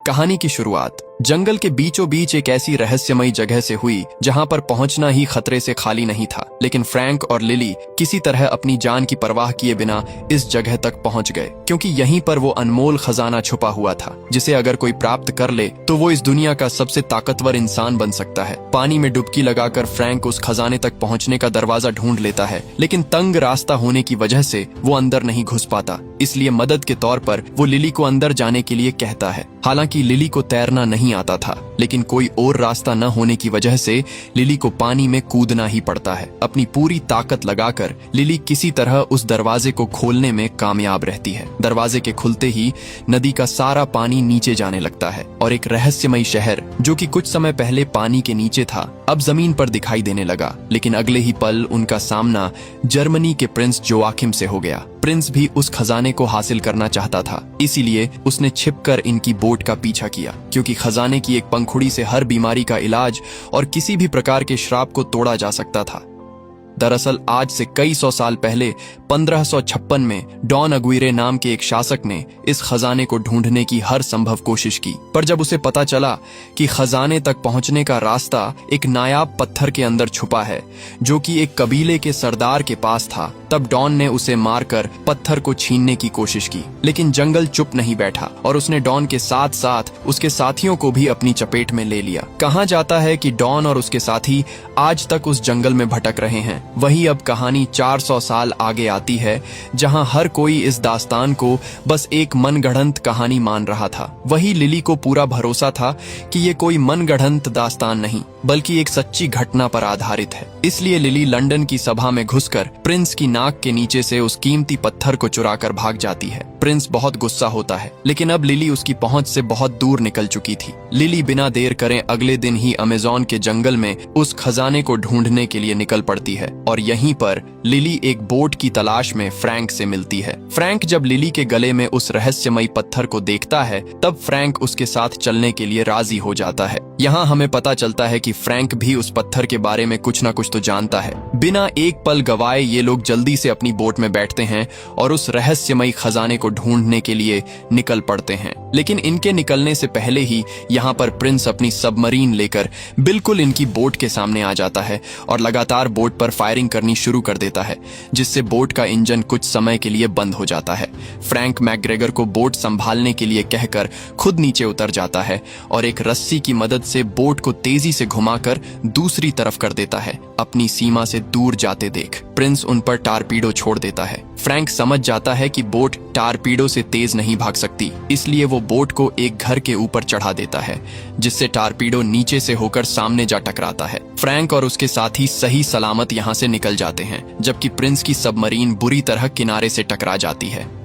कहानी की शुरुआत जंगल के बीचों बीच एक ऐसी रहस्यमयी जगह से हुई जहां पर पहुंचना ही खतरे से खाली नहीं था। लेकिन फ्रैंक और लिली किसी तरह अपनी जान की परवाह किए बिना इस जगह तक पहुंच गए, क्योंकि यहीं पर वो अनमोल खजाना छुपा हुआ था जिसे अगर कोई प्राप्त कर ले तो वो इस दुनिया का सबसे ताकतवर इंसान बन सकता है। पानी में डुबकी लगाकर फ्रैंक उस खजाने तक पहुंचने का दरवाजा ढूंढ लेता है, लेकिन तंग रास्ता होने की वजह से वो अंदर नहीं घुस पाता। इसलिए मदद के तौर पर वो लिली को अंदर जाने के लिए कहता है। हालांकि लिली को तैरना नहीं आता था, लेकिन कोई और रास्ता न होने की वजह से लिली को पानी में कूदना ही पड़ता है। अपनी पूरी ताकत लगाकर लिली किसी तरह उस दरवाजे को खोलने में कामयाब रहती है। दरवाजे के खुलते ही नदी का सारा पानी नीचे जाने लगता है और एक रहस्यमयी शहर जो कि कुछ समय पहले पानी के नीचे था अब जमीन पर दिखाई देने लगा। लेकिन अगले ही पल उनका सामना जर्मनी के प्रिंस जोआकिम से हो गया। प्रिंस भी उस खजाने को हासिल करना चाहता था, इसीलिए उसने छिपकर इनकी बोट का पीछा किया, क्योंकि खजाने की एक पंखुड़ी से हर बीमारी का इलाज और किसी भी प्रकार के श्राप को तोड़ा जा सकता था। दरअसल आज से कई सौ साल पहले 1556 में डॉन अग्विरे नाम के एक शासक ने इस खजाने को ढूंढने की हर संभव कोशिश की, पर जब उसे पता चला कि खजाने तक पहुंचने का रास्ता एक नायाब पत्थर के अंदर छुपा है जो कि एक कबीले के सरदार के पास था, तब डॉन ने उसे मारकर पत्थर को छीनने की कोशिश की। लेकिन जंगल चुप नहीं बैठा और उसने डॉन के साथ साथ उसके साथियों को भी अपनी चपेट में ले लिया। कहा जाता है कि डॉन और उसके साथी आज तक उस जंगल में भटक रहे हैं। वही अब कहानी 400 साल आगे आती है, जहां हर कोई इस दास्तान को बस एक मनगढ़ंत कहानी मान रहा था। वही लिली को पूरा भरोसा था कि ये कोई मनगढ़ंत दास्तान नहीं बल्कि एक सच्ची घटना पर आधारित है। इसलिए लिली लंदन की सभा में घुसकर प्रिंस की नाक के नीचे से उस कीमती पत्थर को चुराकर भाग जाती है। प्रिंस बहुत गुस्सा होता है, लेकिन अब लिली उसकी पहुंच से बहुत दूर निकल चुकी थी। लिली बिना देर करे अगले दिन ही अमेज़न के जंगल में उस खजाने को ढूंढने के लिए निकल पड़ती है और यहीं पर लिली एक बोट की तलाश में फ्रैंक से मिलती है। फ्रैंक जब लिली के गले में उस रहस्यमयी पत्थर को देखता है तब फ्रैंक उसके साथ चलने के लिए राजी हो जाता है। यहाँ हमें पता चलता है कि फ्रैंक भी उस पत्थर के बारे में कुछ न कुछ तो जानता है। बिना एक पल गवाए ये लोग जल्दी से अपनी बोट में बैठते हैं और उस रहस्यमयी खजाने को ढूंढने के लिए निकल पड़ते हैं। लेकिन इनके निकलने से पहले ही यहाँ पर प्रिंस अपनी सबमरीन लेकर बिल्कुल इनकी बोट के सामने आ जाता है और लगातार बोट पर फायरिंग करनी शुरू कर देता है, जिससे बोट का इंजन कुछ समय के लिए बंद हो जाता है। फ्रैंक मैकग्रेगर को बोट संभालने के लिए कहकर खुद नीचे उतर जाता है और एक रस्सी की मदद से बोट को तेजी से घुमाकर दूसरी तरफ कर देता है, अपनी सीमा से दूर जाते देख। प्रिंस उन पर टारपीडो छोड़ देता है। फ्रैंक समझ जाता है कि बोट टारपीडो से तेज नहीं भाग सकती, इसलिए वो बोट को एक घर के ऊपर चढ़ा देता है, जिससे टारपीडो नीचे से होकर सामने जा टकराता है। फ्रैंक और उसके साथी सही सलामत यहाँ से निकल जाते हैं, जबकि प्रिंस की सबमरीन बुरी तरह किनारे से टकरा जाती है।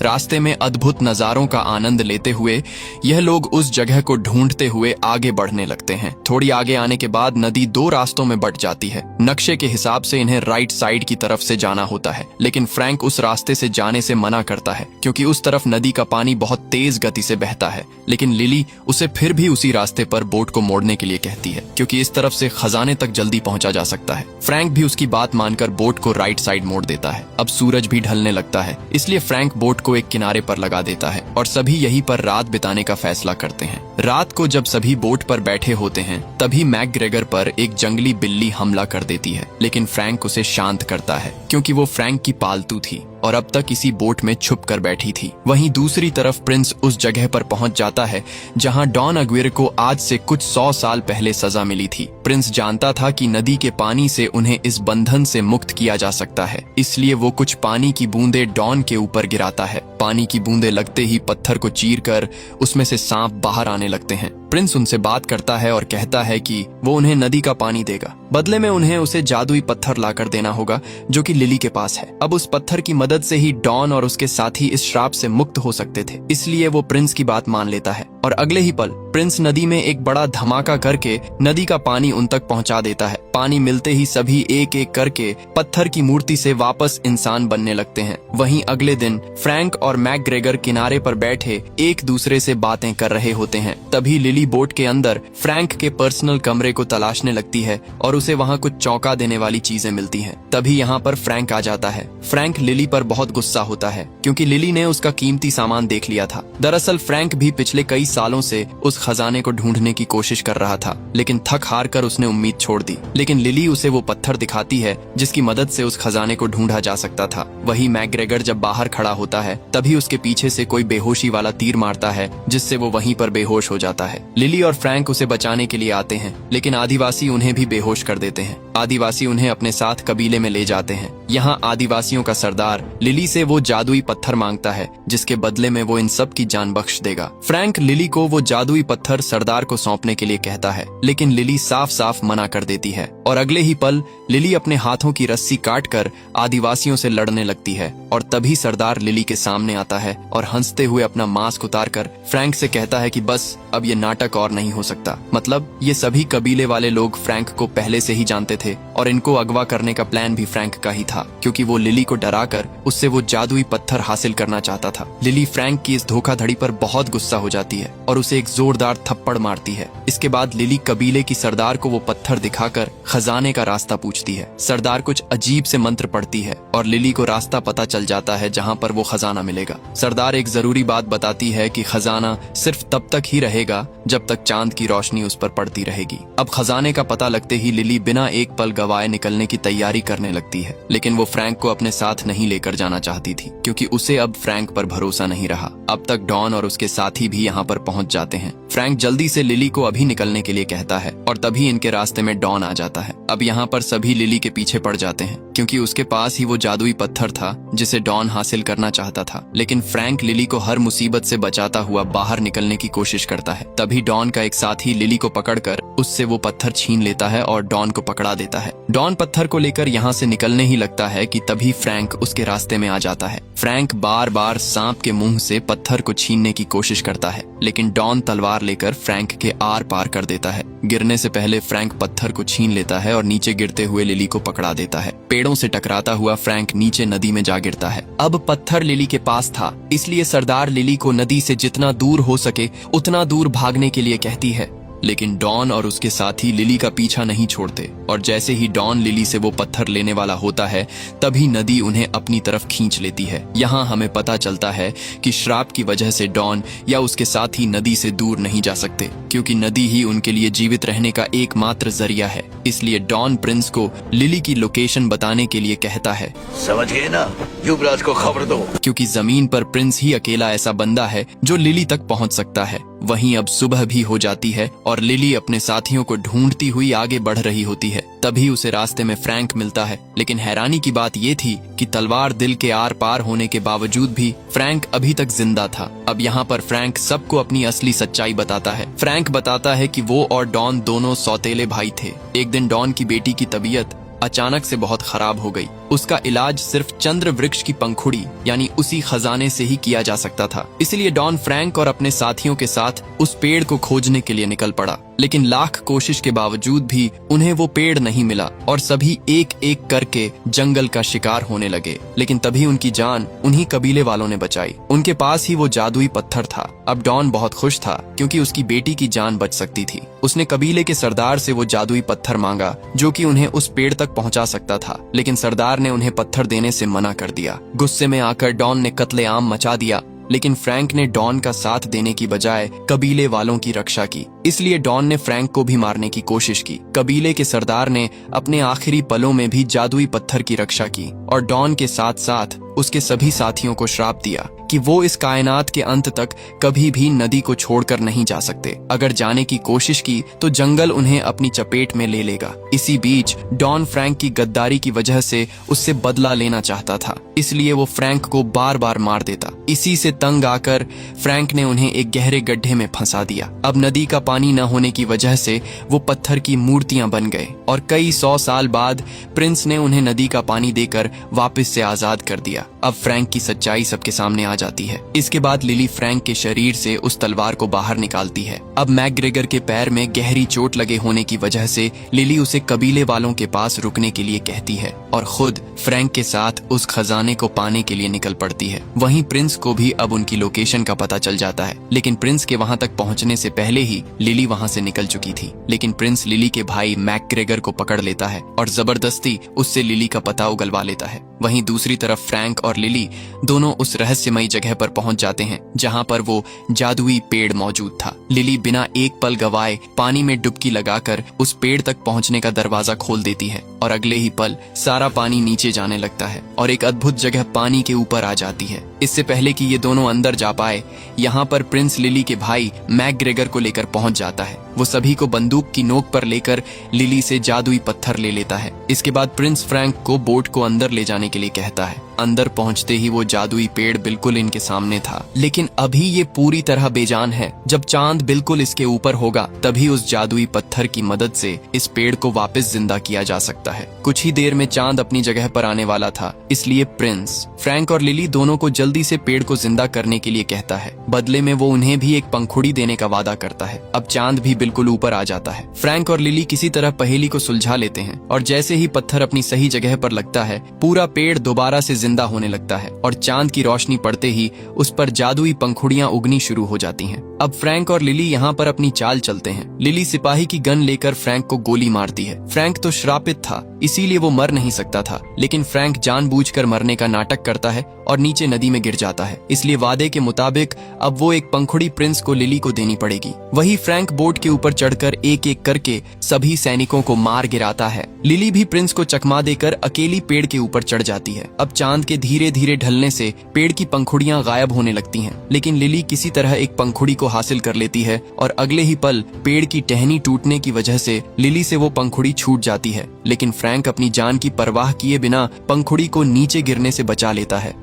रास्ते में अद्भुत नजारों का आनंद लेते हुए यह लोग उस जगह को ढूंढते हुए आगे बढ़ने लगते हैं। थोड़ी आगे आने के बाद नदी दो रास्तों में बंट जाती है। नक्शे के हिसाब से इन्हें राइट साइड की तरफ से जाना होता है, लेकिन फ्रैंक उस रास्ते से जाने से मना करता है क्योंकि उस तरफ नदी का पानी बहुत तेज गति से बहता है। लेकिन लिली उसे फिर भी उसी रास्ते पर बोट को मोड़ने के लिए कहती है, क्योंकि इस तरफ से खजाने तक जल्दी पहुंचा जा सकता है। फ्रैंक भी उसकी बात मानकर बोट को राइट साइड मोड़ देता है। अब सूरज भी ढलने लगता है, इसलिए फ्रैंक बोट को एक किनारे पर लगा देता है और सभी यहीं पर रात बिताने का फैसला करते हैं। रात को जब सभी बोट पर बैठे होते हैं तभी मैकग्रेगर पर एक जंगली बिल्ली हमला कर देती है, लेकिन फ्रैंक उसे शांत करता है क्योंकि वो फ्रैंक की पालतू थी और अब तक इसी बोट में छुप कर बैठी थी। वहीं दूसरी तरफ प्रिंस उस जगह पर पहुंच जाता है जहां डॉन अग्विरे को आज से कुछ 100 साल पहले सजा मिली थी। प्रिंस जानता था कि नदी के पानी से उन्हें इस बंधन से मुक्त किया जा सकता है, इसलिए वो कुछ पानी की बूंदें डॉन के ऊपर गिराता है। पानी की बूंदें लगते ही पत्थर को चीरकर उसमें से सांप बाहर आने लगते हैं। प्रिंस उनसे बात करता है और कहता है कि वो उन्हें नदी का पानी देगा, बदले में उन्हें उसे जादुई पत्थर लाकर देना होगा जो कि लिली के पास है। अब उस पत्थर की मदद से ही डॉन और उसके साथी इस श्राप से मुक्त हो सकते थे, इसलिए वो प्रिंस की बात मान लेता है और अगले ही पल प्रिंस नदी में एक बड़ा धमाका करके नदी का पानी उन तक पहुंचा देता है। पानी मिलते ही सभी एक एक करके पत्थर की मूर्ति से वापस इंसान बनने लगते हैं। वहीं अगले दिन फ्रैंक और मैकग्रेगर किनारे पर बैठे एक दूसरे से बातें कर रहे होते हैं। तभी लिली बोट के अंदर फ्रैंक के पर्सनल कमरे को तलाशने लगती है और उसे वहां कुछ चौंका देने वाली चीजें मिलती हैं। तभी यहाँ पर फ्रैंक आ जाता है। फ्रैंक लिली पर बहुत गुस्सा होता है क्योंकि लिली ने उसका कीमती सामान देख लिया था। दरअसल फ्रैंक भी पिछले कई सालों से उस खजाने को ढूंढने की कोशिश कर रहा था, लेकिन थक हार कर उसने उम्मीद छोड़ दी। लेकिन लिली उसे वो पत्थर दिखाती है जिसकी मदद से उस खजाने को ढूंढा जा सकता था। वही मैकग्रेगर जब बाहर खड़ा होता है तभी उसके पीछे से कोई बेहोशी वाला तीर मारता है, जिससे वो वहीं पर बेहोश हो जाता है। लिली और फ्रैंक उसे बचाने के लिए आते हैं, लेकिन आदिवासी उन्हें भी बेहोश कर देते हैं। आदिवासी उन्हें अपने साथ कबीले में ले जाते हैं। यहाँ आदिवासियों का सरदार लिली से वो जादुई पत्थर मांगता है, जिसके बदले में वो इन सब की जान बख्श देगा। फ्रैंक लिली को वो जादुई पत्थर सरदार को सौंपने के लिए कहता है, लेकिन लिली साफ साफ मना कर देती है और अगले ही पल लिली अपने हाथों की रस्सी काटकर आदिवासियों से लड़ने लगती है। और तभी सरदार लिली के सामने आता है और हंसते हुए अपना मास्क उतारकर फ्रैंक से कहता है कि बस अब ये नाटक और नहीं हो सकता। मतलब ये सभी कबीले वाले लोग फ्रैंक को पहले से ही जानते थे और इनको अगवा करने का प्लान भी फ्रैंक का ही था, क्योंकि वो लिली को डराकर उससे वो जादुई पत्थर हासिल करना चाहता था। लिली फ्रैंक की इस धोखाधड़ी पर बहुत गुस्सा हो जाती है और उसे एक जोरदार थप्पड़ मारती है। इसके बाद लिली कबीले की सरदार को वो पत्थर दिखाकर खजाने का रास्ता पूछती है। सरदार कुछ अजीब से मंत्र पढ़ती है और लिली को रास्ता पता चल जाता है जहाँ पर वो खजाना मिलेगा। सरदार एक जरूरी बात बताती है कि खजाना सिर्फ तब तक ही रहेगा जब तक चांद की रोशनी उस पर पड़ती रहेगी। अब खजाने का पता लगते ही लिली बिना एक पल गवाए निकलने की तैयारी करने लगती है, लेकिन वो फ्रैंक को अपने साथ नहीं लेकर जाना चाहती थी, क्योंकि उसे अब फ्रैंक पर भरोसा नहीं रहा। अब तक डॉन और उसके साथी भी यहाँ पर पहुंच जाते हैं। फ्रैंक जल्दी से लिली को अभी निकलने के लिए कहता है और तभी इनके रास्ते में डॉन आ जाता है। अब यहाँ पर सभी लिली के पीछे पड़ जाते हैं, क्योंकि उसके पास ही वो जादुई पत्थर था जिसे डॉन हासिल करना चाहता था। लेकिन फ्रैंक लिली को हर मुसीबत से बचाता हुआ बाहर निकलने की कोशिश करता है। तभी डॉन का एक साथी लिली को पकड़कर उससे वो पत्थर छीन लेता है और डॉन को पकड़ा देता है। डॉन पत्थर को लेकर यहाँ से निकलने ही लगता है कि तभी फ्रैंक उसके रास्ते में आ जाता है। फ्रैंक बार बार सांप के मुंह से पत्थर को छीनने की कोशिश करता है, लेकिन डॉन तलवार लेकर फ्रैंक के आर पार कर देता है। गिरने से पहले फ्रैंक पत्थर को छीन लेता है और नीचे गिरते हुए लिली को पकड़ा देता है। पेड़ों से टकराता हुआ फ्रैंक नीचे नदी में जा गिरता है। अब पत्थर लिली के पास था, इसलिए सरदार लिली को नदी से जितना दूर हो सके उतना दूर भागने के लिए कहती है। लेकिन डॉन और उसके साथी लिली का पीछा नहीं छोड़ते और जैसे ही डॉन लिली से वो पत्थर लेने वाला होता है तभी नदी उन्हें अपनी तरफ खींच लेती है। यहाँ हमें पता चलता है कि श्राप की वजह से डॉन या उसके साथी नदी से दूर नहीं जा सकते, क्योंकि नदी ही उनके लिए जीवित रहने का एकमात्र जरिया है। इसलिए डॉन प्रिंस को लिली की लोकेशन बताने के लिए कहता है, समझ गए ना, युवराज को खबर दो, क्योंकि जमीन पर प्रिंस ही अकेला ऐसा बंदा है जो लिली तक पहुंच सकता है। वहीं अब सुबह भी हो जाती है और लिली अपने साथियों को ढूंढती हुई आगे बढ़ रही होती है। तभी उसे रास्ते में फ्रैंक मिलता है, लेकिन हैरानी की बात ये थी कि तलवार दिल के आर पार होने के बावजूद भी फ्रैंक अभी तक जिंदा था। अब यहाँ पर फ्रैंक सबको अपनी असली सच्चाई बताता है। फ्रैंक बताता है कि वो और डॉन दोनों सौतेले भाई थे। एक दिन डॉन की बेटी की तबीयत अचानक से बहुत खराब हो गई। उसका इलाज सिर्फ चंद्र वृक्ष की पंखुड़ी यानी उसी खजाने से ही किया जा सकता था। इसलिए डॉन फ्रैंक और अपने साथियों के साथ उस पेड़ को खोजने के लिए निकल पड़ा, लेकिन लाख कोशिश के बावजूद भी उन्हें वो पेड़ नहीं मिला और सभी एक एक करके जंगल का शिकार होने लगे। लेकिन तभी उनकी जान उन्हीं कबीले वालों ने बचाई। उनके पास ही वो जादुई पत्थर था। अब डॉन बहुत खुश था क्योंकि उसकी बेटी की जान बच सकती थी। उसने कबीले के सरदार से वो जादुई पत्थर मांगा जो कि उन्हें उस पेड़ तक पहुंचा सकता था, लेकिन सरदार ने उन्हें पत्थर देने से मना कर दिया। गुस्से में आकर डॉन ने कत्लेआम मचा दिया, लेकिन फ्रैंक ने डॉन का साथ देने की बजाय कबीले वालों की रक्षा की। इसलिए डॉन ने फ्रैंक को भी मारने की कोशिश की। कबीले के सरदार ने अपने आखिरी पलों में भी जादुई पत्थर की रक्षा की और डॉन के साथ साथ उसके सभी साथियों को श्राप दिया कि वो इस कायनात के अंत तक कभी भी नदी को छोड़कर नहीं जा सकते। अगर जाने की कोशिश की तो जंगल उन्हें अपनी चपेट में ले लेगा। इसी बीच डॉन फ्रैंक की गद्दारी की वजह से उससे बदला लेना चाहता था, इसलिए वो फ्रैंक को बार बार मार देता। इसी से तंग आकर फ्रैंक ने उन्हें एक गहरे गड्ढे में फंसा दिया। अब नदी का पानी न होने की वजह से वो पत्थर की मूर्तियां बन गए और कई 100 साल बाद प्रिंस ने उन्हें नदी का पानी देकर वापस से आजाद कर दिया। अब फ्रैंक की सच्चाई सबके सामने आ जाती है। इसके बाद लिली फ्रैंक के शरीर से उस तलवार को बाहर निकालती है। अब मैकग्रेगर के पैर में गहरी चोट लगे होने की वजह से लिली उसे कबीले वालों के पास रुकने के लिए कहती है और खुद फ्रैंक के साथ उस खजाने को पाने के लिए निकल पड़ती है। वहीं प्रिंस को भी अब उनकी लोकेशन का पता चल जाता है, लेकिन प्रिंस के वहां तक पहुंचने से पहले ही लिली वहां से निकल चुकी थी। लेकिन प्रिंस लिली के भाई मैकग्रेगर को पकड़ लेता है और जबरदस्ती उससे लिली का पता उगलवा लेता है। वहीं दूसरी तरफ फ्रैंक और लिली दोनों उस रहस्यमयी जगह पर पहुंच जाते हैं जहां पर वो जादुई पेड़ मौजूद था। लिली बिना एक पल गवाए पानी में डुबकी लगाकर उस पेड़ तक पहुंचने का दरवाजा खोल देती है और अगले ही पल सारा पानी नीचे जाने लगता है और एक अद्भुत जगह पानी के ऊपर आ जाती है। इससे पहले कि ये दोनों अंदर जा पाए, यहाँ पर प्रिंस लिली के भाई मैकग्रेगर को लेकर पहुंच जाता है। वो सभी को बंदूक की नोक पर लेकर लिली से जादुई पत्थर ले लेता है। इसके बाद प्रिंस फ्रैंक को बोट को अंदर ले जाने के लिए कहता है। अंदर पहुंचते ही वो जादुई पेड़ बिल्कुल इनके सामने था, लेकिन अभी ये पूरी तरह बेजान है। जब चांद बिल्कुल इसके ऊपर होगा तभी उस जादुई पत्थर की मदद से इस पेड़ को वापस जिंदा किया जा सकता है। कुछ ही देर में चांद अपनी जगह पर आने वाला था, इसलिए प्रिंस फ्रैंक और लिली दोनों को जल्दी से पेड़ को जिंदा करने के लिए कहता है। बदले में वो उन्हें भी एक पंखुड़ी देने का वादा करता है। अब चांद भी बिल्कुल ऊपर आ जाता है। फ्रैंक और लिली किसी तरह पहेली को सुलझा लेते हैं और जैसे ही पत्थर अपनी सही जगह पर लगता है, पूरा पेड़ दोबारा से जिंदा होने लगता है और चांद की रोशनी पड़ते ही उस पर जादुई पंखुड़ियां उगनी शुरू हो जाती हैं। अब फ्रैंक और लिली यहाँ पर अपनी चाल चलते हैं। लिली सिपाही की गन लेकर फ्रैंक को गोली मारती है। फ्रैंक तो श्रापित था, इसीलिए वो मर नहीं सकता था, लेकिन फ्रैंक जानबूझकर मरने का नाटक करता है और नीचे नदी में गिर जाता है। इसलिए वादे के मुताबिक अब वो एक पंखुड़ी प्रिंस को लिली को देनी पड़ेगी। वही फ्रैंक बोट के ऊपर चढ़कर एक एक करके सभी सैनिकों को मार गिराता है। लिली भी प्रिंस को चकमा देकर अकेली पेड़ के ऊपर चढ़ जाती है। अब चांद के धीरे धीरे ढलने से पेड़ की पंखुड़ियां गायब होने लगती हैं, लेकिन लिली किसी तरह एक पंखुड़ी को हासिल कर लेती है और अगले ही पल पेड़ की टहनी टूटने की वजह से लिली से वो पंखुड़ी छूट जाती है। लेकिन फ्रैंक अपनी जान की परवाह किए बिना पंखुड़ी को नीचे गिरने से बचा लेता है।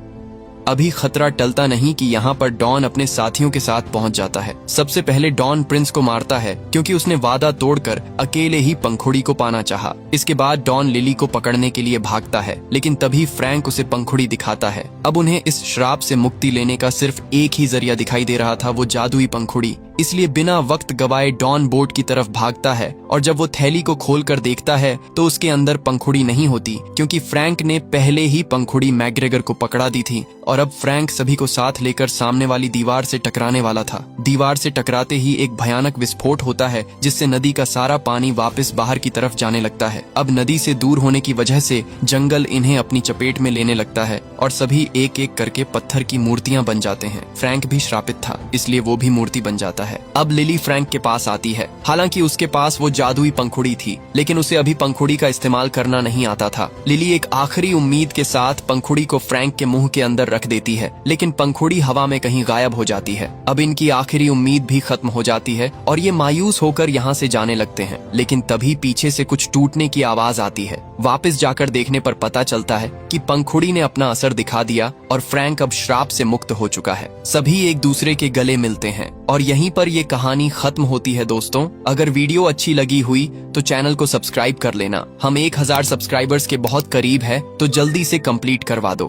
अभी खतरा टलता नहीं कि यहाँ पर डॉन अपने साथियों के साथ पहुंच जाता है। सबसे पहले डॉन प्रिंस को मारता है क्योंकि उसने वादा तोड़कर अकेले ही पंखुड़ी को पाना चाहा। इसके बाद डॉन लिली को पकड़ने के लिए भागता है, लेकिन तभी फ्रैंक उसे पंखुड़ी दिखाता है। अब उन्हें इस श्राप से मुक्ति लेने का सिर्फ एक ही जरिया दिखाई दे रहा था, वो जादुई पंखुड़ी। इसलिए बिना वक्त गवाए डॉन बोट की तरफ भागता है और जब वो थैली को खोलकर देखता है तो उसके अंदर पंखुड़ी नहीं होती, क्योंकि फ्रैंक ने पहले ही पंखुड़ी मैकग्रेगर को पकड़ा दी थी और अब फ्रैंक सभी को साथ लेकर सामने वाली दीवार से टकराने वाला था। दीवार से टकराते ही एक भयानक विस्फोट होता है, जिससे नदी का सारा पानी वापस बाहर की तरफ जाने लगता है। अब नदी से दूर होने की वजह से जंगल इन्हें अपनी चपेट में लेने लगता है और सभी एक एक करके पत्थर की मूर्तियां बन जाते हैं। फ्रैंक भी श्रापित था, इसलिए वो भी मूर्ति बन जाता है। अब लिली फ्रैंक के पास आती है। हालांकि उसके पास वो जादुई पंखुड़ी थी, लेकिन उसे अभी पंखुड़ी का इस्तेमाल करना नहीं आता था। लिली एक आखिरी उम्मीद के साथ पंखुड़ी को फ्रैंक के मुंह के अंदर रख देती है, लेकिन पंखुड़ी हवा में कहीं गायब हो जाती है। अब इनकी आखिरी उम्मीद भी खत्म हो जाती है और ये मायूस होकर यहाँ से जाने लगते हैं। लेकिन तभी पीछे से कुछ टूटने की आवाज आती है। वापस जाकर देखने पर पता चलता है कि पंखुड़ी ने अपना असर दिखा दिया और फ्रैंक अब श्राप से मुक्त हो चुका है। सभी एक दूसरे के गले मिलते हैं और यहीं पर ये कहानी खत्म होती है। दोस्तों, अगर वीडियो अच्छी लगी हुई तो चैनल को सब्सक्राइब कर लेना। हम 1000 सब्सक्राइबर्स के बहुत करीब है, तो जल्दी से कंप्लीट करवा दो।